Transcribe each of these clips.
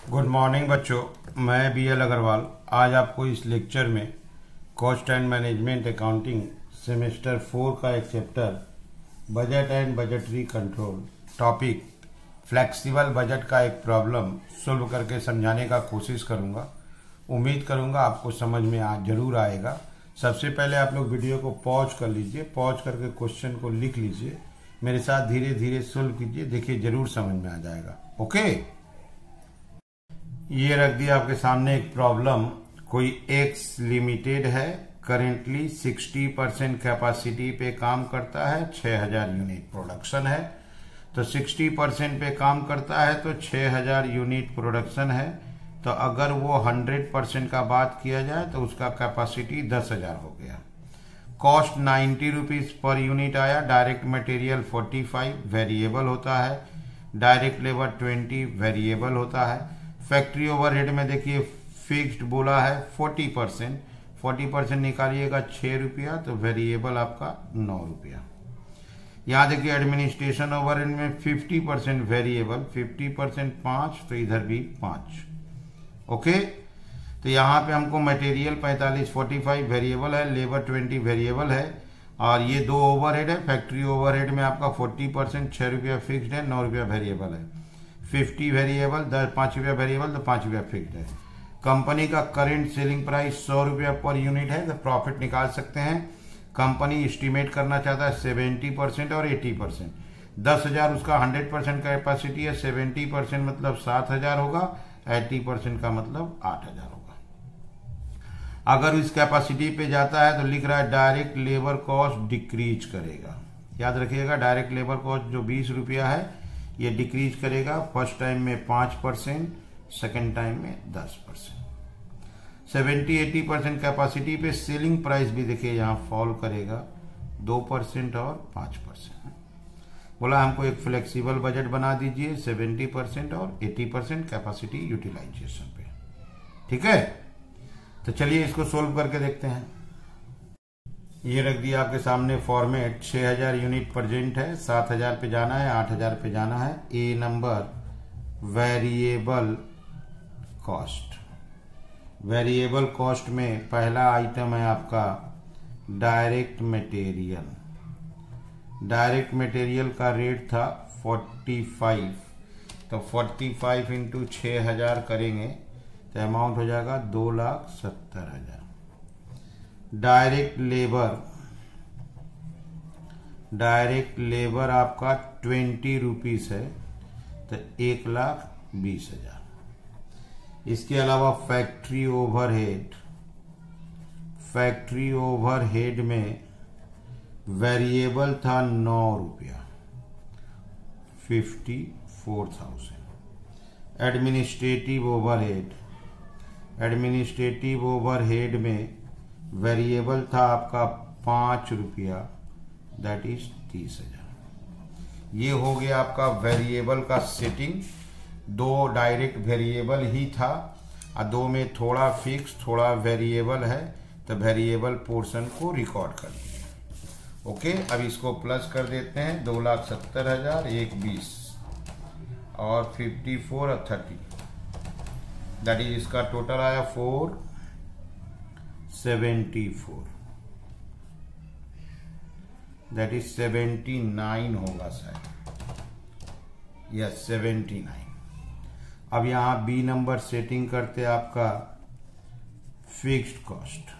Good morning बच्चों, मैं BL Agarwal आज आपको इस लेक्चर में cost and management accounting semester 4 का एक chapter budget and budgetary control topic flexible budget का एक प्रॉब्लम सोल्व करके समझाने का कोशिश करूंगा। उम्मीद करूंगा आपको समझ में जरूर आएगा। सबसे पहले आप लोग वीडियो को पॉज कर लीजिए, पॉज करके क्वेश्चन को लिख लीजिए, मेरे साथ धीरे धीरे सोल्व कीजिए, देखिए जरूर समझ में आ जाएगा। ओके, ये रख दिया आपके सामने एक प्रॉब्लम। कोई एक्स लिमिटेड है, करेंटली 60% कैपेसिटी पे काम करता है, 6000 यूनिट प्रोडक्शन है। तो 60% पे काम करता है तो 6000 यूनिट प्रोडक्शन है। तो अगर वो 100% का बात किया जाए तो उसका कैपेसिटी 10,000 हो गया। कॉस्ट 90 रुपीज पर यूनिट आया। डायरेक्ट मटेरियल 45 वेरिएबल होता है, डायरेक्ट लेबर 20 वेरिएबल होता है। फैक्ट्री ओवरहेड में देखिए फिक्स्ड बोला है 40% निकालिएगा 6 रुपया, तो वेरिएबल आपका 9 रुपया। यहाँ देखिए एडमिनिस्ट्रेशन ओवरहेड में 50% वेरिएबल, 50% 5, तो इधर भी 5। ओके, तो यहाँ पे हमको मटेरियल 45 वेरिएबल है, लेबर 20 वेरिएबल है, और ये दो ओवरहेड है। फैक्ट्री ओवरहेड में आपका 40% 6 रुपया फिक्स्ड है, 9 रुपया वेरिएबल है। 50 वेरिएबल 5 रुपया वेरिएबल, तो 5 रुपया फिक्स्ड है। कंपनी का करंट सेलिंग प्राइस 100 रुपया पर यूनिट है, तो प्रॉफिट निकाल सकते हैं। कंपनी एस्टिमेट करना चाहता है 70% और 80%। 10,000 उसका 100% कैपेसिटी है, 70% मतलब 7,000 होगा, 80% का मतलब 8,000 होगा। अगर इस कैपेसिटी पे जाता है तो लिख रहा है डायरेक्ट लेबर कॉस्ट डिक्रीज करेगा। याद रखिएगा, डायरेक्ट लेबर कॉस्ट जो 20 रुपया है ये डिक्रीज करेगा। फर्स्ट टाइम में 5%, सेकेंड टाइम में 10%। 70-80% कैपेसिटी पे सेलिंग प्राइस भी देखिए यहाँ फॉल करेगा 2% और 5%। बोला हमको एक फ्लेक्सिबल बजट बना दीजिए 70% और 80% कैपेसिटी यूटिलाइजेशन पे। ठीक है, तो चलिए इसको सोल्व करके देखते हैं। ये रख दिया आपके सामने फॉर्मेट। 6000 यूनिट प्रेजेंट है, 7000 पे जाना है, 8000 पे जाना है। A number variable cost. Variable cost में पहला आइटम है आपका डायरेक्ट मटेरियल। डायरेक्ट मटेरियल का रेट था 45, तो 45 इंटू 6000 करेंगे तो अमाउंट हो जाएगा 2,70,000। डायरेक्ट लेबर आपका 20 रुपीज है, तो 1,20,000। इसके अलावा फैक्ट्री ओवरहेड में वेरिएबल था 9 रुपया, 54,000। एडमिनिस्ट्रेटिव ओवरहेड में वेरिएबल था आपका 5 रुपया, दैट इज 30,000। ये हो गया आपका वेरिएबल का सेटिंग। 2 डायरेक्ट वेरिएबल ही था और 2 में थोड़ा फिक्स थोड़ा वेरिएबल है, तो वेरिएबल पोर्शन को रिकॉर्ड कर दिया। ओके, अब इसको प्लस कर देते हैं। 2,70,000, 1,20 और 54 और 30, दैट इज इसका टोटल आया 474, दैट इज 79 होगा शायद, यस 79। अब यहां बी नंबर सेटिंग करते आपका फिक्स्ड कॉस्ट।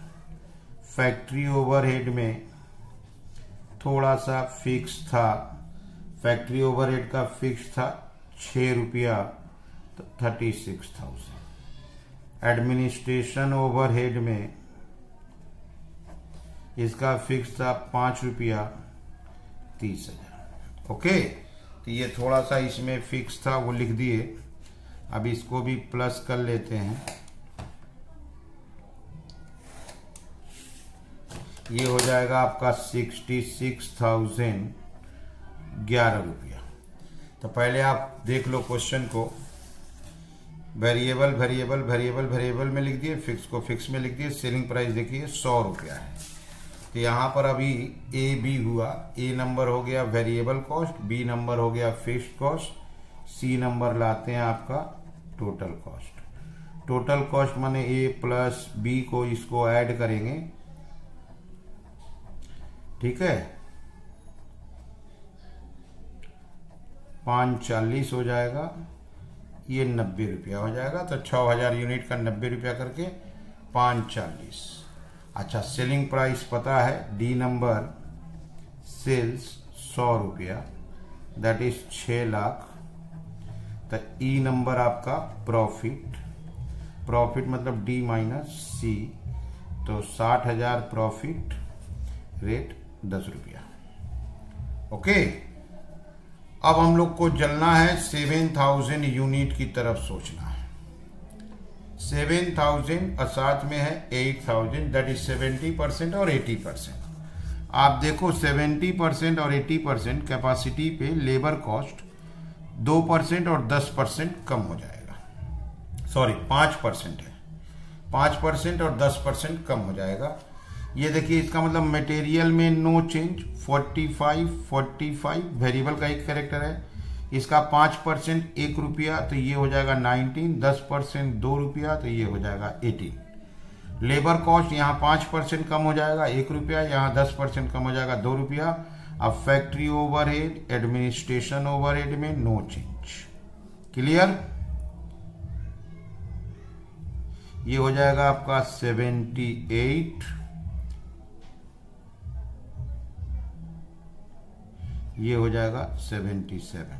फैक्ट्री ओवरहेड में थोड़ा सा फिक्स था, फैक्ट्री ओवरहेड का फिक्स था 6 रुपया, तो 36,000। एडमिनिस्ट्रेशन ओवरहेड में इसका फिक्स था 5 रुपया, 30,000। ओके, तो ये थोड़ा सा इसमें फिक्स था वो लिख दिए। अब इसको भी प्लस कर लेते हैं। ये हो जाएगा आपका 66,011 रुपया। तो पहले आप देख लो क्वेश्चन को। वेरिएबल में लिख दिए, फिक्स को फिक्स में लिख दिए। सेलिंग प्राइस देखिए 100 रुपया है। तो यहाँ पर अभी ए बी हुआ। ए नंबर हो गया वेरिएबल कॉस्ट, बी नंबर हो गया फिक्स्ड कॉस्ट, सी नंबर लाते हैं आपका टोटल कॉस्ट। टोटल कॉस्ट माने ए प्लस बी को इसको ऐड करेंगे, ठीक है, 540 हो जाएगा, ये 90 रुपया हो जाएगा। तो 6000 यूनिट का 90 रुपया करके 540। अच्छा, सेलिंग प्राइस पता है, डी नंबर सेल्स 100 रुपया, दैट इज 6 लाख। तो ई नंबर आपका प्रॉफिट, प्रॉफिट मतलब डी माइनस सी, तो 60,000 प्रॉफिट, रेट 10 रुपया। ओके, अब हम लोग को चलना है 7000 यूनिट की तरफ सोचना है। 7000 और साथ में है 8000, दैट इज 70% और 80%। आप देखो 70% और 80% कैपेसिटी पे लेबर कॉस्ट 2% और 10% कम हो जाएगा, सॉरी 5% है, 5% और 10% कम हो जाएगा। ये देखिए, इसका मतलब मटेरियल में नो चेंज, 45 वेरिएबल का एक कैरेक्टर है। इसका 5% 1 रुपया, तो ये हो जाएगा 19, 10% 2 रुपया, तो ये हो जाएगा 18। लेबर कॉस्ट यहाँ 5% कम हो जाएगा 1 रुपया, यहाँ 10% कम हो जाएगा 2 रुपया। अब फैक्ट्री ओवरहेड, एडमिनिस्ट्रेशन ओवरहेड में नो चेंज। क्लियर? ये हो जाएगा आपका 78, ये हो जाएगा 77।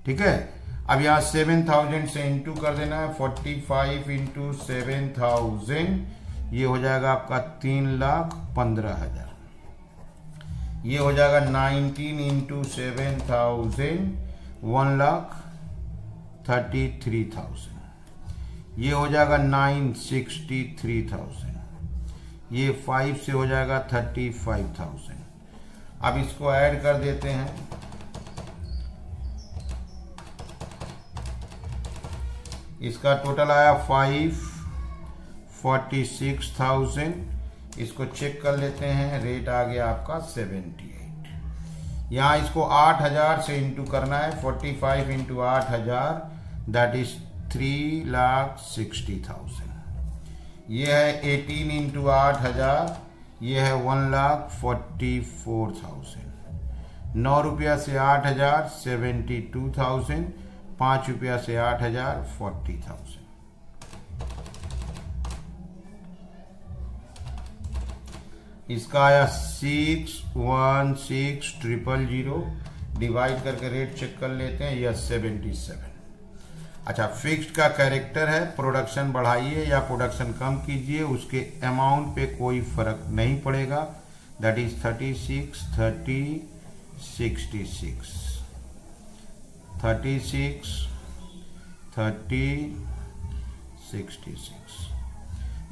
ठीक है, अब यहां 7000 से इंटू कर देना है, 45 इंटू 7000, ये हो जाएगा आपका 3,15,000। ये हो जाएगा 19 इंटू 7000, 1,33,000। ये हो जाएगा 963,000। ये 5 से हो जाएगा 35,000। अब इसको ऐड कर देते हैं, इसका टोटल आया 546,000। इसको चेक कर लेते हैं, रेट आ गया आपका 78। यहाँ इसको 8000 से इंटू करना है, 45 इंटू 8000, दैट इज 3,60,000। ये है 18 इंटू 8000, ये है 1,44,000। 9 रुपया से 8000, 72,000। 5 रुपया से 8000, 40,000। इसका आया 616000, डिवाइड करके रेट चेक कर लेते हैं, यह 77। अच्छा, फिक्स्ड का कैरेक्टर है, प्रोडक्शन बढ़ाइए या प्रोडक्शन कम कीजिए, उसके अमाउंट पे कोई फर्क नहीं पड़ेगा, दैट इज 36, 30, 66, 36, 30, 66।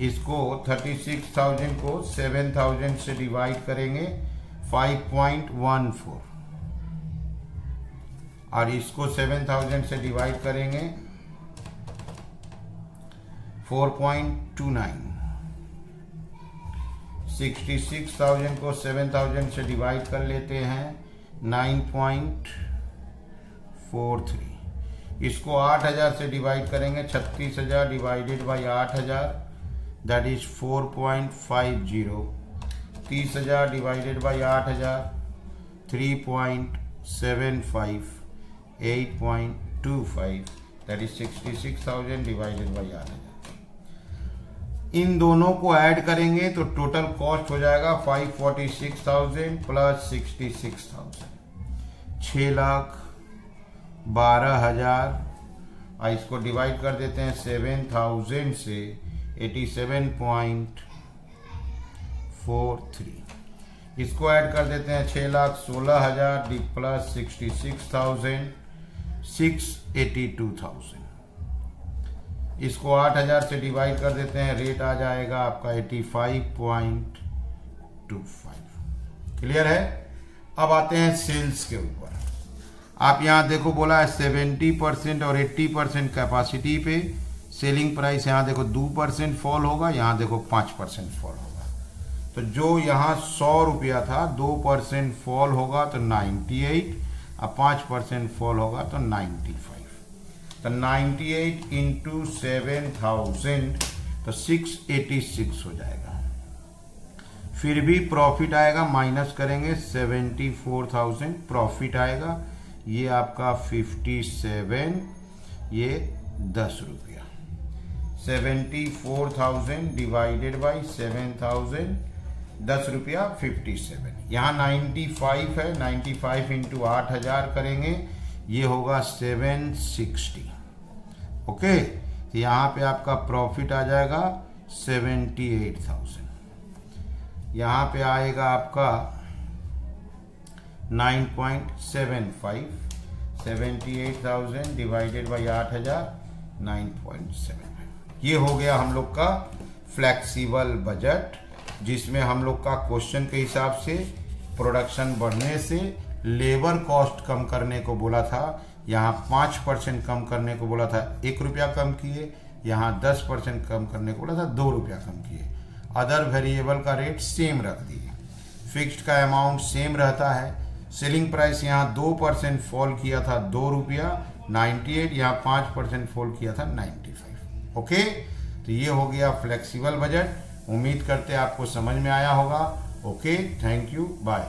इसको 36,000 को 7,000 से डिवाइड करेंगे, 5.14, और इसको 7,000 से डिवाइड करेंगे 4.29। 66,000 को 7,000 से डिवाइड कर लेते हैं 9.43। इसको 8,000 से डिवाइड करेंगे, 36,000 divided by 8,000, that is 4.50। 30,000 divided by 8,000, 3.75, 8.25, that is 66,000 divided by 8,000। इन दोनों को ऐड करेंगे तो टोटल कॉस्ट हो जाएगा 546,000 प्लस 66,000, 6,12,000। और इसको डिवाइड कर देते हैं 7,000 से, 87.43। इसको ऐड कर देते हैं 6,16,000 प्लस 66,000, 682,000। इसको 8,000 से डिवाइड कर देते हैं, रेट आ जाएगा आपका 85.25। क्लियर है? अब आते हैं सेल्स के ऊपर। आप यहां देखो, बोला है 70% और 80% कैपेसिटी पे सेलिंग प्राइस, यहां देखो 2% फॉल होगा, यहां देखो 5% फॉल होगा। तो जो यहां 100 रुपया था, 2% फॉल होगा तो 98, अब 5% फॉल होगा तो 95, तो 98 इंटू 7000 तो 686 हो जाएगा। फिर भी प्रॉफिट आएगा, माइनस करेंगे 74,000 प्रॉफिट आएगा। ये आपका 57, ये 10 रुपया। 74,000 डिवाइडेड बाई 7,000, 10 रुपया 57। यहाँ 95 है, 95 इंटू 8,000 करेंगे, ये होगा 760। ओके, तो यहाँ पे आपका प्रॉफिट आ जाएगा 78,000। यहाँ पे आएगा आपका 9.75, 78,000 डिवाइडेड बाई 8,000, 9.75। ये हो गया हम लोग का फ्लेक्सिबल बजट, जिसमें हम लोग का क्वेश्चन के हिसाब से प्रोडक्शन बढ़ने से लेबर कॉस्ट कम करने को बोला था, यहाँ 5% कम करने को बोला था, 1 रुपया कम किए। यहाँ 10% कम करने को बोला था, 2 रुपया कम किए। अदर वेरिएबल का रेट सेम रख दिए, फिक्स्ड का अमाउंट सेम रहता है। सेलिंग प्राइस यहाँ 2% फॉल किया था, 2 रुपया 98, यहाँ 5% फॉल किया था 95। ओके, तो ये हो गया फ्लेक्सिबल बजट। उम्मीद करते आपको समझ में आया होगा। Okay, thank you, bye.